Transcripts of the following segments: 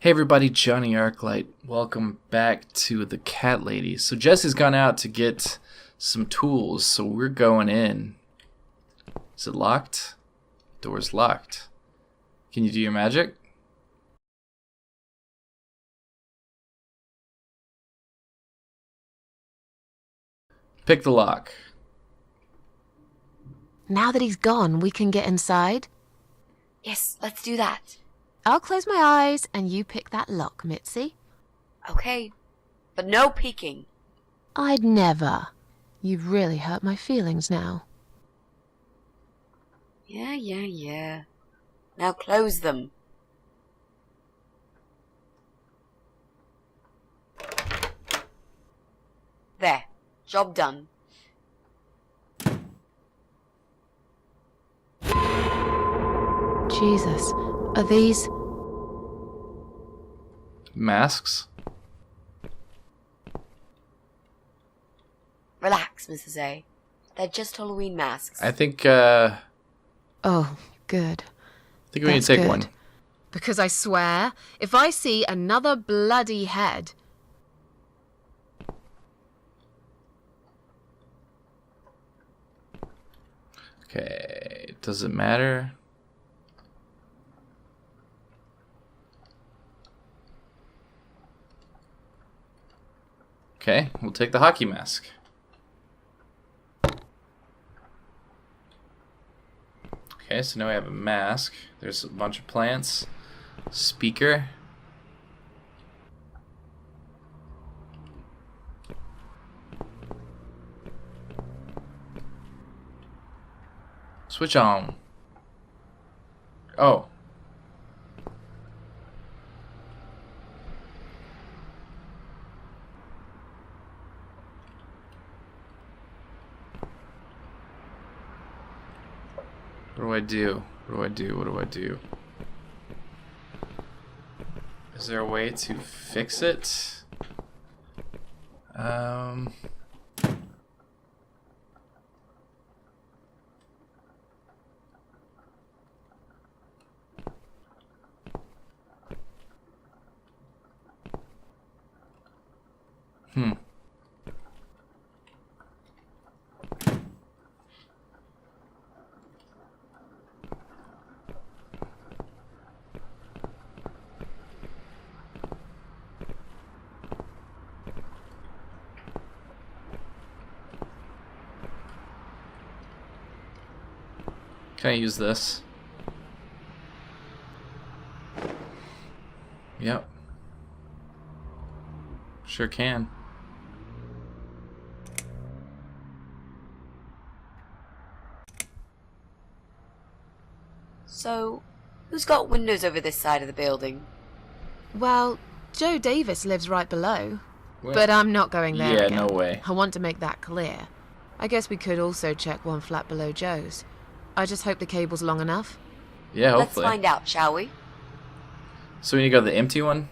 Hey everybody, Jonny Arclight. Welcome back to the Cat Lady. So Jesse's gone out to get some tools, so we're going in. Is it locked? Door's locked. Can you do your magic? Pick the lock. Now that he's gone, we can get inside? Yes, let's do that. I'll close my eyes and you pick that lock, Mitzi. Okay, but no peeking. I'd never. You've really hurt my feelings now. Yeah. Now close them. There, job done. Jesus, are these... Masks? Relax, Mrs. A. They're just Halloween masks. I think Oh, good. we need to That's take good. one. Because I swear, if I see another bloody head... Okay, does it matter? Okay, we'll take the hockey mask. Okay, so now we have a mask. There's a bunch of plants. Speaker. Switch on. Oh. What do I do? What do I do? What do I do? Is there a way to fix it? Hmm. Can I use this? Yep. Sure can. So, who's got windows over this side of the building? Well, Joe Davis lives right below. What? But I'm not going there Yeah, again. no way. I want to make that clear. I guess we could also check one flat below Joe's. I just hope the cable's long enough. Yeah, Let's hopefully. find out, shall we? So we need to go to the empty one?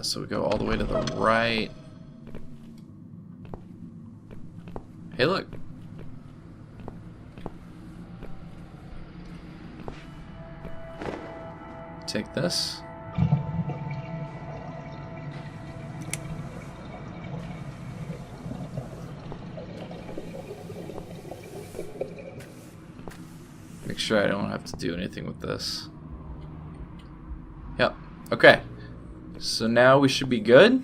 So we go all the way to the right. Hey, look. Take this. Make sure I don't have to do anything with this. Yep. Okay. So now we should be good.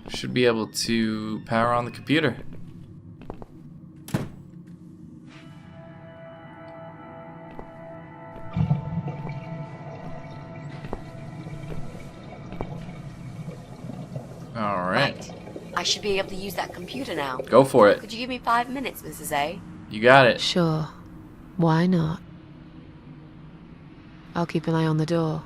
Should be able to power on the computer. All right. I should be able to use that computer now. Go for it. Could you give me 5 minutes, Mrs. A? You got it. Sure. Why not? I'll keep an eye on the door.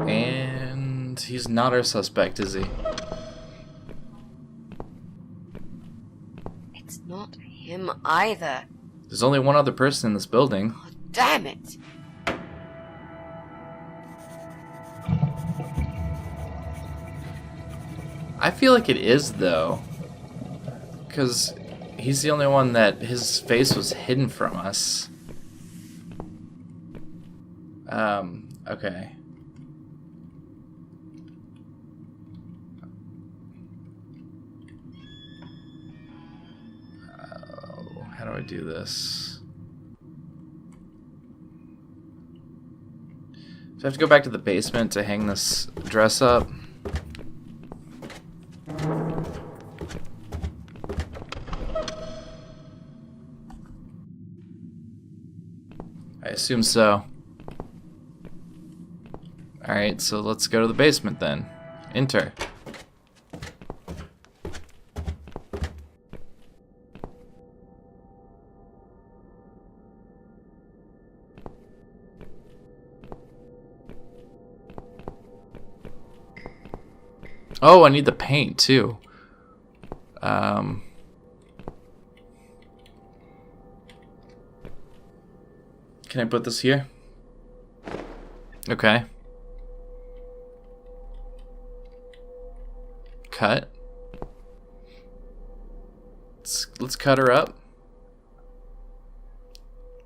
And he's not our suspect, is he? either. There's only one other person in this building. Oh, damn it. I feel like it is, though. Because he's the only one that his face was hidden from us. Okay. How do I do this? So I have to go back to the basement to hang this dress up. I assume so. Alright, so let's go to the basement then. Enter. Oh, I need the paint too. Can I put this here? Okay. Cut. Let's cut her up.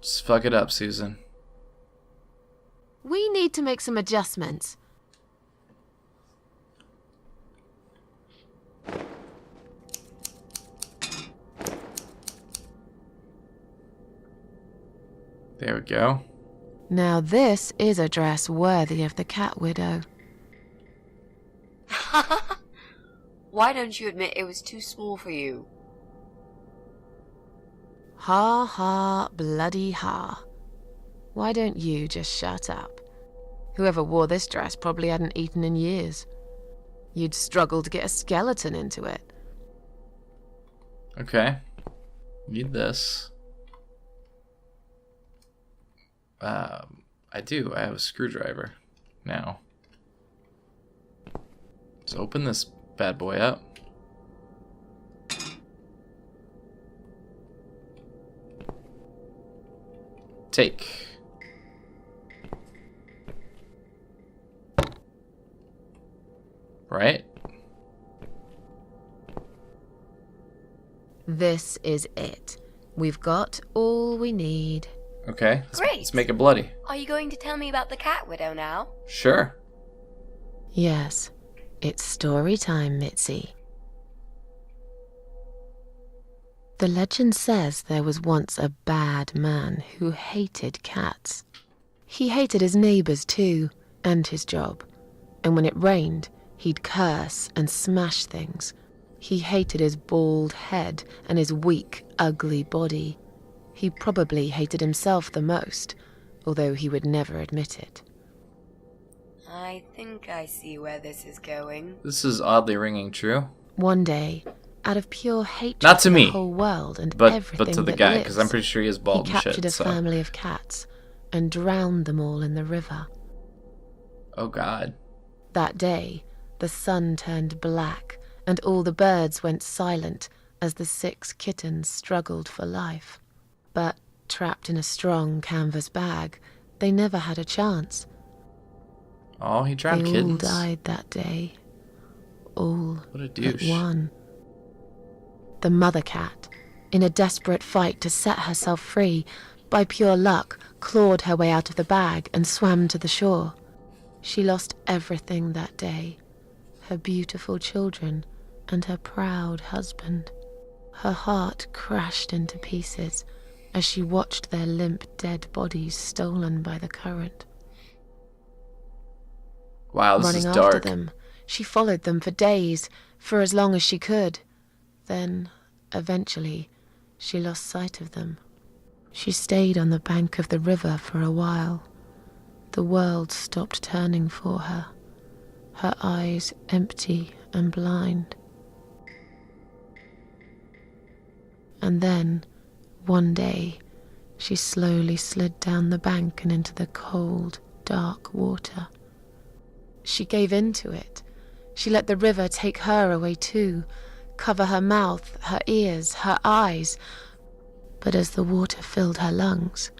Just fuck it up, Susan. We need to make some adjustments. There we go. Now this is a dress worthy of the cat widow. Why don't you admit it was too small for you? Ha ha, bloody ha. Why don't you just shut up? Whoever wore this dress probably hadn't eaten in years. You'd struggle to get a skeleton into it. Okay. Need this. I do. I have a screwdriver now. Let's open this bad boy up. Take. Right? This is it. We've got all we need. Okay. Great. Let's make it bloody. Are you going to tell me about the cat widow now? Sure. Yes, it's story time, Mitzi. The legend says there was once a bad man who hated cats. He hated his neighbors too, and his job. And when it rained, he'd curse and smash things. He hated his bald head and his weak, ugly body. He probably hated himself the most, although he would never admit it. I think I see where this is going. This is oddly ringing true. One day, out of pure hatred Not to for me, the whole world and but everything to the that guy, lives, because I'm pretty sure he is bald he and captured shit. a So. family of cats and drowned them all in the river. Oh God. That day, the sun turned black and all the birds went silent as the 6 kittens struggled for life. But trapped in a strong canvas bag, they never had a chance. Oh, he drowned They kittens. all died that day. All What a but douche. one. The mother cat, in a desperate fight to set herself free, by pure luck, clawed her way out of the bag and swam to the shore. She lost everything that day. Her beautiful children and her proud husband. Her heart crashed into pieces as she watched their limp dead bodies stolen by the current. Wow, this Running is after dark. them, she followed them for days, for as long as she could. Then, eventually, she lost sight of them. She stayed on the bank of the river for a while. The world stopped turning for her, her eyes empty and blind. And then, one day, she slowly slid down the bank and into the cold, dark water. She gave in to it. She let the river take her away too, cover her mouth, her ears, her eyes. But as the water filled her lungs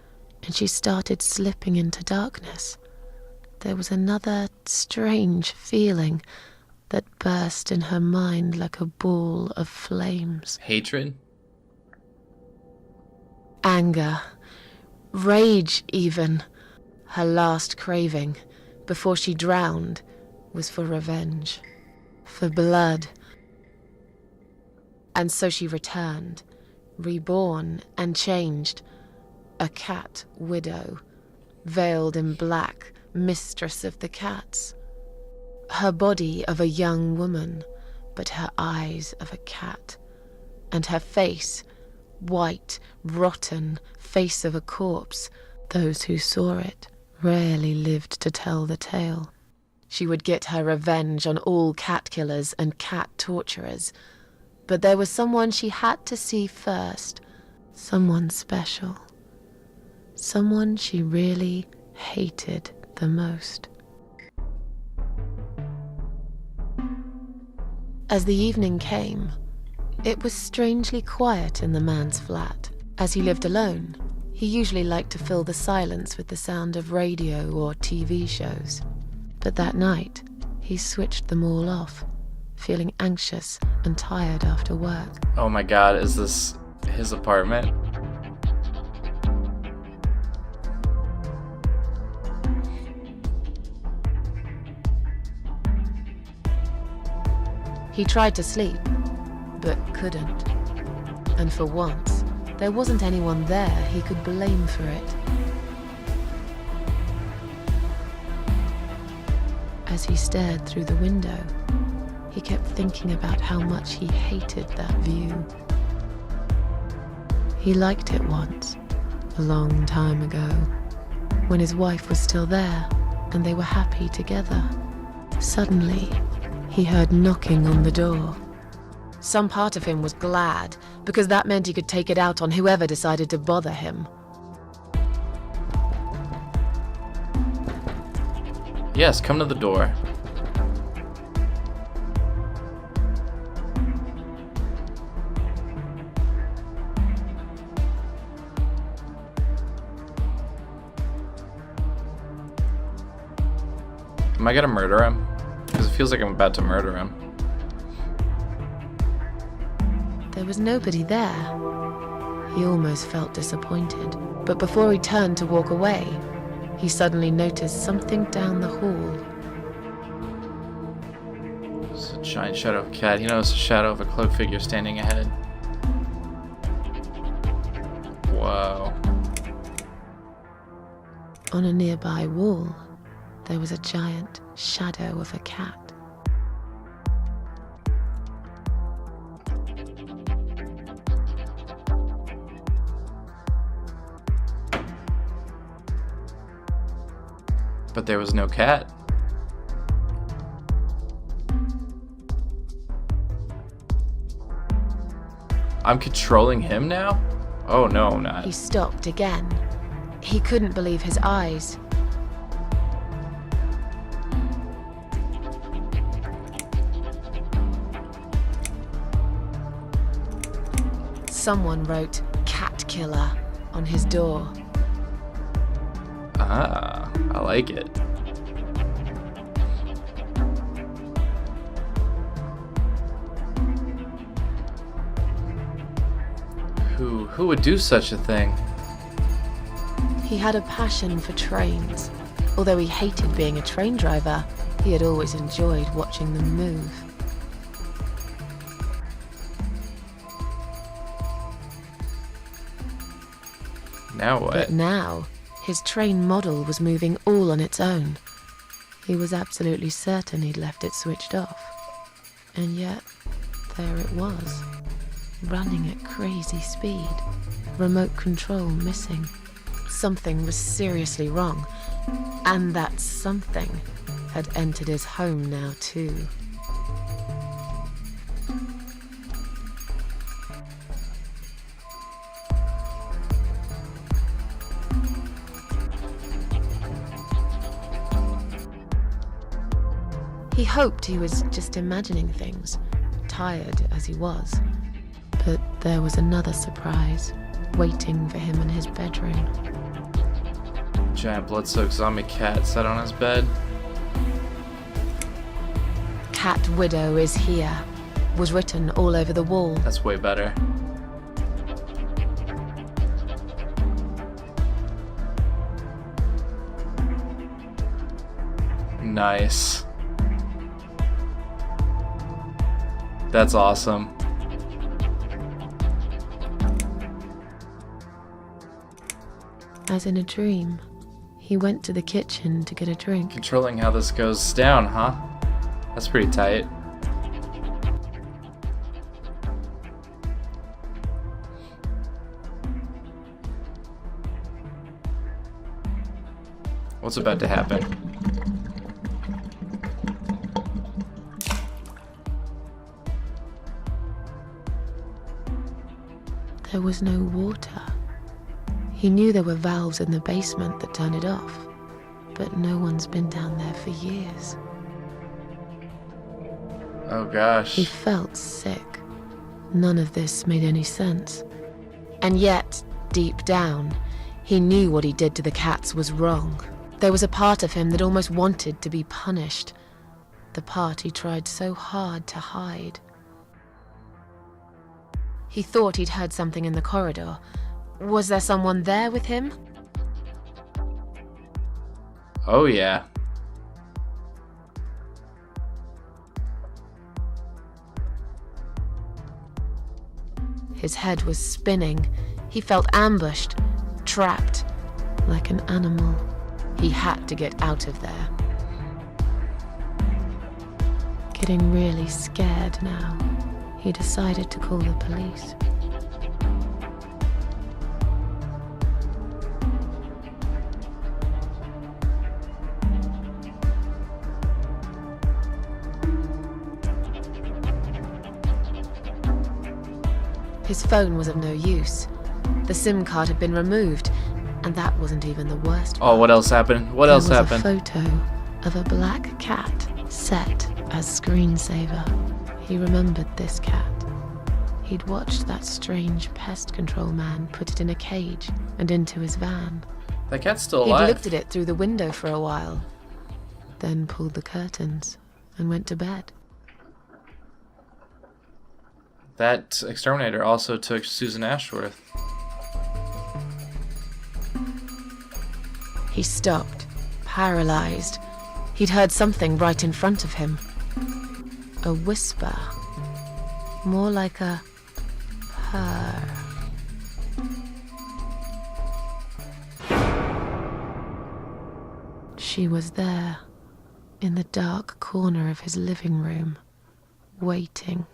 and she started slipping into darkness, there was another strange feeling that burst in her mind like a ball of flames. Hatred? Anger. Rage, even. Her last craving, before she drowned, was for revenge. For blood. And so she returned, reborn and changed. A cat widow, veiled in black, mistress of the cats. Her body of a young woman, but her eyes of a cat. And her face, white, rotten, face of a corpse. Those who saw it rarely lived to tell the tale. She would get her revenge on all cat killers and cat torturers. But there was someone she had to see first. Someone special. Someone she really hated the most. As the evening came, it was strangely quiet in the man's flat. As he lived alone, he usually liked to fill the silence with the sound of radio or TV shows. But that night, he switched them all off, feeling anxious and tired after work. Oh my god, is this his apartment? He tried to sleep, but couldn't. And for once, there wasn't anyone there he could blame for it. As he stared through the window, he kept thinking about how much he hated that view. He liked it once, a long time ago, when his wife was still there and they were happy together. Suddenly, he heard knocking on the door. Some part of him was glad, because that meant he could take it out on whoever decided to bother him. Yes, come to the door. Am I gonna murder him? Because it feels like I'm about to murder him. There was nobody there. He almost felt disappointed. But before he turned to walk away, he suddenly noticed something down the hall. It's a giant shadow of a cat. He noticed a shadow of a cloaked figure standing ahead. Whoa. On a nearby wall, there was a giant shadow of a cat. But there was no cat. I'm controlling him now? Oh no, I'm not. He stopped again. He couldn't believe his eyes. Someone wrote "Cat Killer" on his door. Ah, I like it. Who would do such a thing? He had a passion for trains. Although he hated being a train driver, he had always enjoyed watching them move. Now what? But now, his train model was moving all on its own. He was absolutely certain he'd left it switched off. And yet, there it was, running at crazy speed, remote control missing. Something was seriously wrong, and that something had entered his home now too. He hoped he was just imagining things, tired as he was. But there was another surprise. waiting for him in his bedroom. Giant blood-soaked zombie cat sat on his bed. Cat Widow is here, was written all over the wall. That's way better. Nice. That's awesome. As in a dream, he went to the kitchen to get a drink. Controlling how this goes down, huh? That's pretty tight. What's about to happen? There was no water. He knew there were valves in the basement that turned it off, but no one's been down there for years. Oh gosh. He felt sick. None of this made any sense. And yet, deep down, he knew what he did to the cats was wrong. There was a part of him that almost wanted to be punished. The part he tried so hard to hide. He thought he'd heard something in the corridor. Was there someone there with him? Oh yeah. His head was spinning. He felt ambushed, trapped, like an animal. He had to get out of there. Getting really scared now, he decided to call the police. His phone was of no use. The SIM card had been removed, and that wasn't even the worst part. Oh, what else happened? What else happened? There was a photo of a black cat set as screensaver. He remembered this cat. He'd watched that strange pest control man put it in a cage and into his van. That cat's still He'd alive. looked at it through the window for a while, then pulled the curtains and went to bed. That exterminator also took Susan Ashworth. He stopped, paralyzed. He'd heard something right in front of him. A whisper. More like a purr. She was there, in the dark corner of his living room, waiting.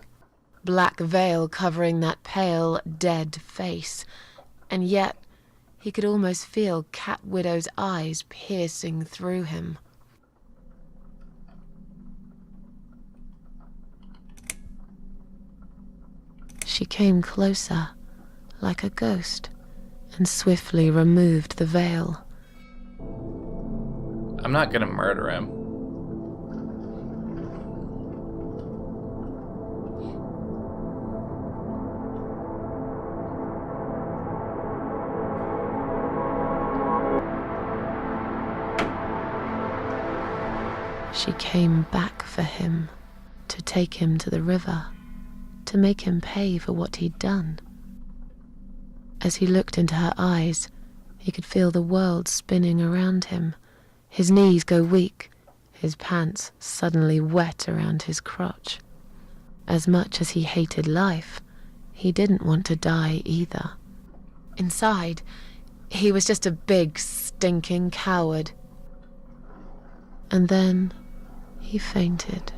Black veil covering that pale, dead face. And yet, he could almost feel Cat Widow's eyes piercing through him. She came closer, like a ghost, and swiftly removed the veil. I'm not gonna murder him. She came back for him, to take him to the river, to make him pay for what he'd done. As he looked into her eyes, he could feel the world spinning around him, his knees go weak, his pants suddenly wet around his crotch. As much as he hated life, he didn't want to die either. Inside, he was just a big, stinking coward. And then he fainted.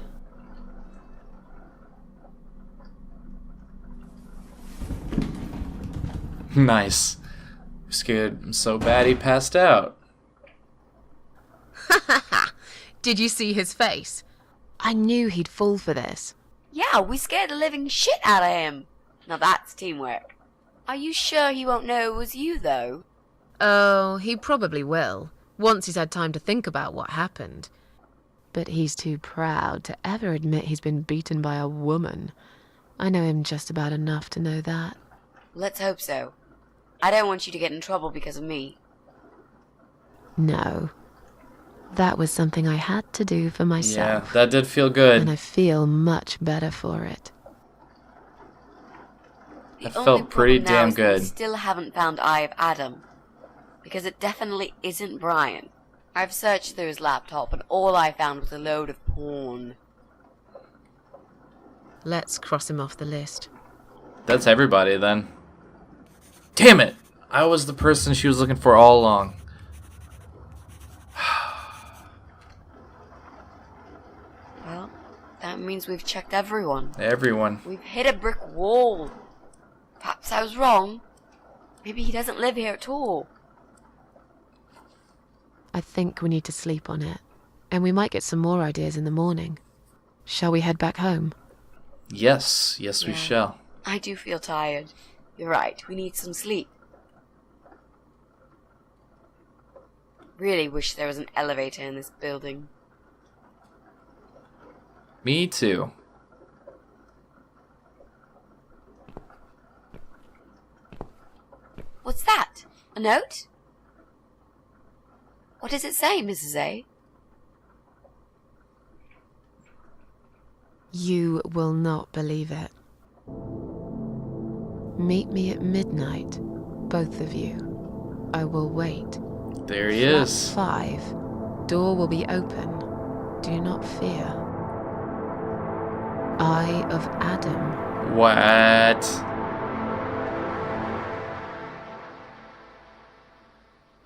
Nice. Scared him so bad he passed out. Did you see his face? I knew he'd fall for this. Yeah, we scared the living shit out of him. Now that's teamwork. Are you sure he won't know it was you, though? Oh, he probably will, once he's had time to think about what happened. But he's too proud to ever admit he's been beaten by a woman. I know him just about enough to know that. Let's hope so. I don't want you to get in trouble because of me. No. That was something I had to do for myself. Yeah, that did feel good. And I feel much better for it. That The only felt pretty problem now damn is that we good. still haven't found Eye of Adam. Because it definitely isn't Brian. I've searched through his laptop and all I found was a load of porn. Let's cross him off the list. That's everybody then. Damn it! I was the person she was looking for all along. Well, that means we've checked everyone. Everyone. We've hit a brick wall. Perhaps I was wrong. Maybe he doesn't live here at all. I think we need to sleep on it. And we might get some more ideas in the morning. Shall we head back home? Yes, yes we Yeah. shall. I do feel tired. You're right, we need some sleep. Really wish there was an elevator in this building. Me too. What's that? A note? What does it say, Mrs. A? You will not believe it. Meet me at midnight, both of you. I will wait. There he Flat is. 5. Door will be open. Do not fear. Eye of Adam. What?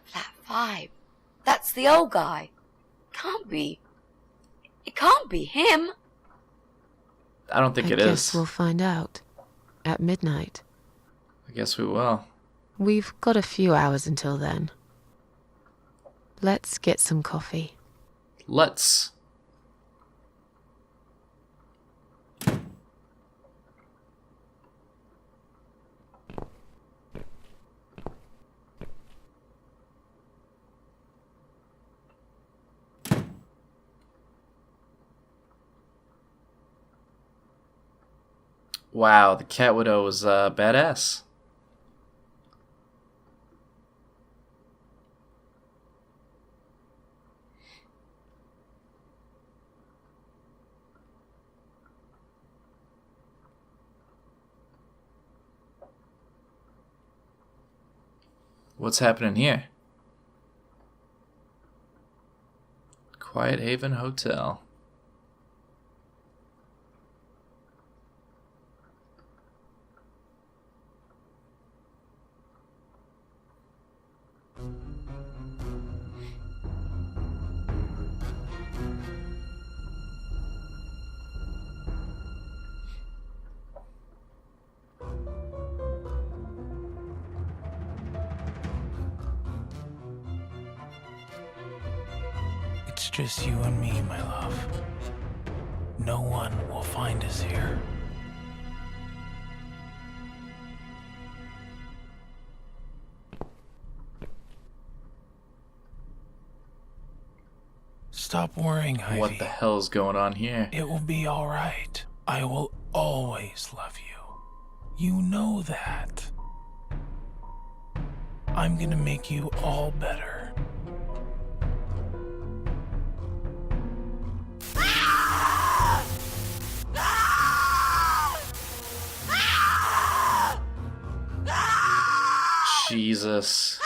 Flat 5. That's the old guy. Can't be. It can't be him. I don't think I it guess is. we'll find out. At midnight. I guess we will. We've got a few hours until then. Let's get some coffee. Let's. Wow, the cat widow was badass. What's happening here? Quiet Haven Hotel. It's just you and me, my love. No one will find us here. Stop worrying, Ivy. What the hell's going on here? It will be all right. I will always love you. You know that. I'm gonna make you all better. Jesus.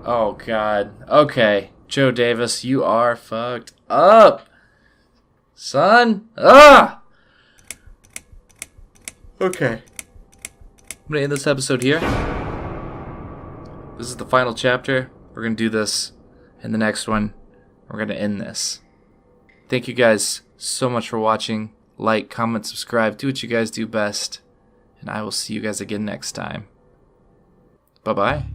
Oh, God. Okay. Joe Davis, you are fucked up. Son. Ah! Okay. I'm going to end this episode here. This is the final chapter. We're going to do this in the next one. We're going to end this. Thank you guys so much for watching. Like, comment, subscribe. Do what you guys do best. And I will see you guys again next time. Bye-bye.